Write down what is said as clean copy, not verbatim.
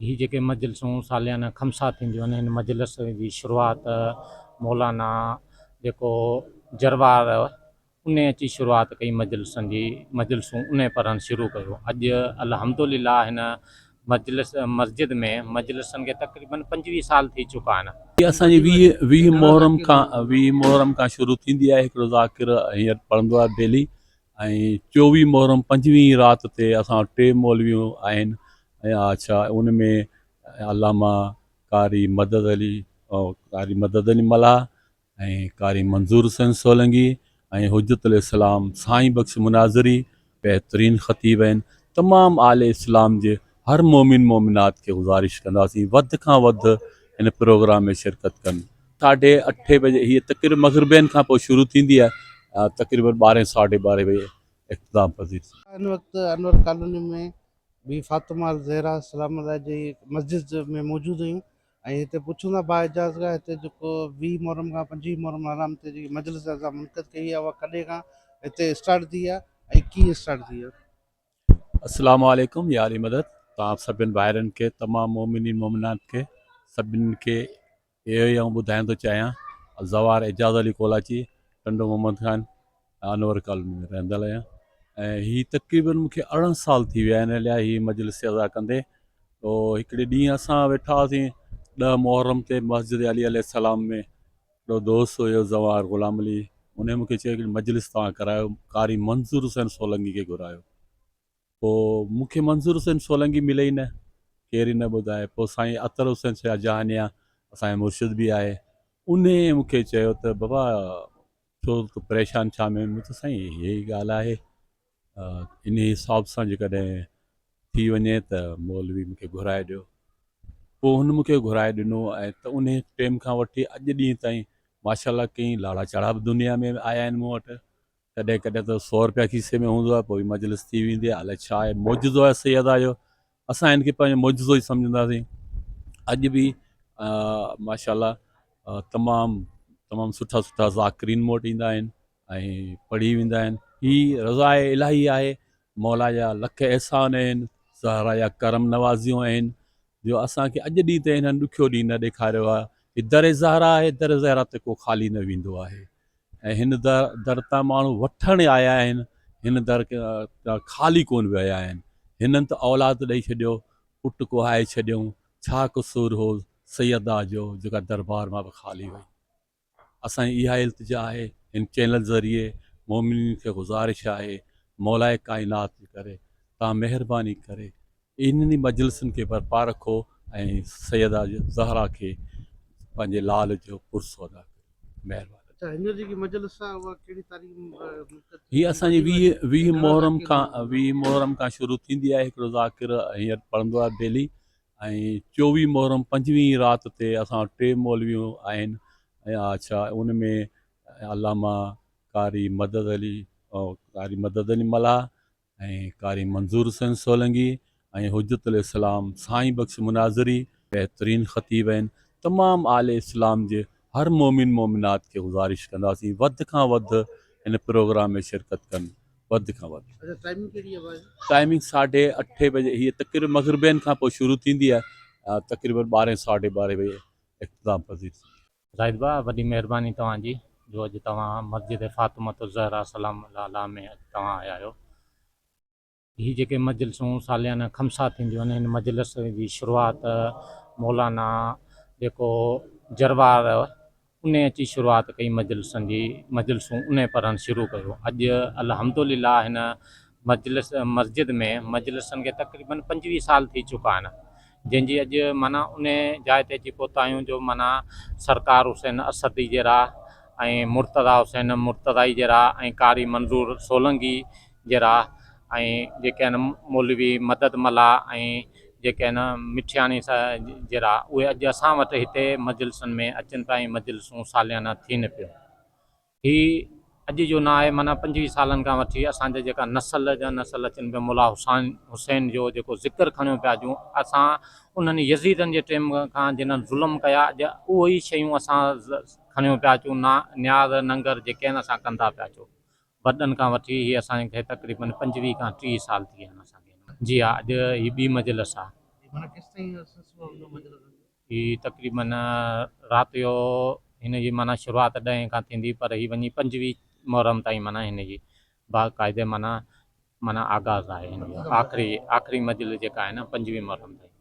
ही जेके मजलिसूं सालियाना खमसा थींदियूं आहिनि, हिन मजलिस जी शुरूआति मौलाना जेको जरवार उन अची शुरूआति कई मजलिसनि जी, मजलिसूं उन पढ़णु शुरू कयो। अॼु अल्हम्दुलिल्लाह हिन मस्जिद में मजलिसनि खे तक़रीबन 25 साल थी चुका आहिनि। असांजी वीह मुहर्रम खां शुरू थींदी आहे। हिकिड़ो ज़ाकिर हींअर पढ़ंदो आहे डेली, ऐं 24 मुहर्रम 25 राति ते असां 3 मौलवियूं आहिनि। ऐं अच्छा उन में अलामा कारी मदद अली मल्हा ऐं कारी मंज़ूर हुसैन सोलंगी ऐं हुज्जतुल इस्लाम साईं बख़्श मुनाज़री बहितरीनु ख़तीब आहिनि। तमामु आले इस्लाम जे हर मोमिन मोमिनात खे गुज़ारिश कंदासीं वधि खां वधि हिन प्रोग्राम में शिरकत कनि। 8:30 बजे हीअ तक़रीबन मग़रिबनि खां पोइ शुरू थींदी आहे, तक़रीबन 12 साढे 12 बजे इख़्तिताम पज़ीर। इन वक़्तु अनवर कॉलोनी में भी फातिमा ज़हरा सलाम जी मस्जिद में मौजूदु आहियूं ऐं हिते पुछूं था बाइजाज़ खां हिते जेको 20 मुहर्रम खां 25 मुहर्रम आराम ते जेकी मजलिस असां मुनक़द कई आहे उहा कॾहिं खां हिते स्टार्ट थी आहे ऐं कीअं स्टार्ट थी आहे? अस्सलामु अलैकुम या अली मदद। तव्हां सभिनि भाइरनि खे, तमामु मोमिनी मोमिनात खे सभिनि खे इहो ई ॿुधाइण थो चाहियां। ज़वार एजाज़ अली कोलाची, टंडो मोहम्मद ख़ान, अनवर कॉलोनी में रहंदड़ आहियां। ऐं हीअ तक़रीबन मूंखे 18 साल थी विया आहिनि हलिया हीअ मजलिस अदा कंदे। पोइ हिकिड़े ॾींहुं असां वेठा हुआसीं 10 मुहर्रम ते मस्जिद अली अलैहिस्सलाम में। हिकिड़ो दोस्त हुयो ज़वार ग़ुलाम अली, उन मूंखे चयो कि मजलिस तव्हां करायो, कारी मंज़ूर हुसैन सोलंगी खे घुरायो। पोइ मूंखे मंज़ूर हुसैन सोलंगी मिले ई न, केर ई न ॿुधाए। पोइ साईं अतर हुसैन शाह जहानिया असांजो मुर्शिद बि आहे, उन मूंखे चयो त बाबा छो तूं परेशान छा में? मूं चयो साईं इहा ई ॻाल्हि आहे, इन हिसाब सां जेकॾहिं थी वञे त मौलवी मूंखे घुराए ॾियो। पोइ हुन मूंखे घुराए ॾिनो ऐं त उन टाइम खां वठी अॼु ॾींहं ताईं माशाल्लाह कई लाड़ा चाड़ा बि दुनिया में आया आहिनि मूं वटि। कॾहिं कॾहिं त 100 रुपया खीसे में हूंदो आहे, पोइ मजलिस थी वेंदी आहे। अलाए छा आहे, मौजूदो आहे सैयदा जो, असां हिन खे पंहिंजो मौजूदो ई सम्झंदासीं। अॼु बि माशाल्लाह तमामु सुठा सुठा ज़ाकिरीन मूं वटि ईंदा आहिनि ऐं पढ़ी वेंदा आहिनि। हीअ रज़ा इलाही आहे, मौला जा लख एहसान आहिनि, ज़हरा जा करम नवाज़ियूं आहिनि जो असांखे अॼु ॾींहं ते हिननि ॾुखियो ॾींहुं न ॾेखारियो आहे। हीअ दर ज़हरा आहे, दर ज़हरा ते को ख़ाली न वेंदो आहे। ऐं हिन दर तां माण्हू वठण आया आहिनि, हिन दर ख़ाली कोन विया आहिनि। हिननि त औलाद ॾेई छॾियो, पुटु कुहाए छॾियऊं, छा क़सूरु हो सैयदा जो जेका दरबार मां बि ख़ाली वई। असांजी इहा इल्तिजा आहे हिन चैनल ज़रिए मोमिन खे गुज़ारिश आहे, मौलाए काइनात करे तव्हां महिरबानी करे इन्हनि मजलिसनि खे बरपा रखो ऐं सैयदा ज़हरा खे पंहिंजे लाल जो पुरसो अदा कयो। महिरबानी। अच्छा, हिन जेकी मजलिस आहे उहा कहिड़ी तारीख़ हीअ असांजी वीह मुहर्रम खां शुरू थींदी आहे। हिकिड़ो ज़ाकिर हींअर पढ़ंदो आहे डेली, ऐं 24 मुहर्रम 25 राति ते असां 3 मौलवियूं आहिनि। ऐं अच्छा उन में अलामा कारी मदद अली मल्हा ऐं कारी मंज़ूर हुसैन सोलंगी ऐं हुज्जतुल इस्लाम साईं बख़्श मुनाज़री बहितरीनु ख़तीब आहिनि। तमामु आले इस्लाम जे हर मोमिन मोमिनात खे गुज़ारिश कंदासीं वधि खां वधि हिन प्रोग्राम में शिरकत कनि, वधि खां वधि। अच्छा, टाइमिंग कहिड़ी आहे? टाइमिंग 8:30 बजे हीअ तक़रीबन मग़रिबनि खां पोइ शुरू थींदी आहे, तक़रीबन 12 साढे 12 बजे इख़्तिताम पज़ीर। ज़ाहिद भाउ, वॾी महिरबानी तव्हांजी जो अॼु तव्हां मस्जिद फातिमा ज़हरा सलाम अला में तव्हां आया आहियो। ही जेके मजलिसूं सालियाना खमसा थींदियूं आहिनि, हिन मजलिस जी शुरूआति मौलाना जेको जरवार उन अची शुरूआति कई मजलिसनि जी, मजलिसूं उन पढ़णु शुरू कयो। अॼु अल्हम्दुलिल्लाह हिन मस्जिद में मजलिसनि खे तक़रीबन 25 साल थी चुका आहिनि, जंहिंजी अॼु माना उन जाइ ते अची पहुता आहियूं जो माना सरकार हुसैन असदी जहिड़ा ऐं मुर्तदा हुसैन मुर्तदाई जहिड़ा ऐं कारी मंज़ूर सोलंगी जहिड़ा ऐं जेके आहिनि मौलवी मदद मल्हा ऐं जेके आहिनि मिठियाणी जहिड़ा, उहे अॼु असां वटि हिते मजलिसनि में अचनि पिया ऐं मजलिसूं सालियाना थियनि पियूं। हीअ अॼु जो न आहे, माना 25 सालनि खां वठी असांजा जेका नसल अचनि पिया, मुला हुसैन जो जेको ज़िक्र खणियो पिया अचूं असां, उन्हनि यज़ीदनि जे टाइम खां जिन्हनि ज़ुल्म कया, अॼु उहो ई शयूं असां खणियो पिया अचूं, न्याज़ नंगर जेके आहिनि असां कंदा पिया अचूं वॾनि खां वठी। हीअ असांखे तक़रीबन 25 खां 30 साल थी विया आहिनि असांखे। जी हा, अॼु हीअ ॿी मजलिस आहे। माना किस ताईं सिलसिलो हूंदो मजलिस जो? ही तक़रीबन राति जो हिन जी माना शुरूआति 10 खां थींदी पर ही वञी 25 मुहर्रम ताईं माना हिन जी बाक़ाइदे माना आगाज़ आहे हिन जो आख़िरी मजलिस जेका आहे न 25 मुहर्रम ताईं।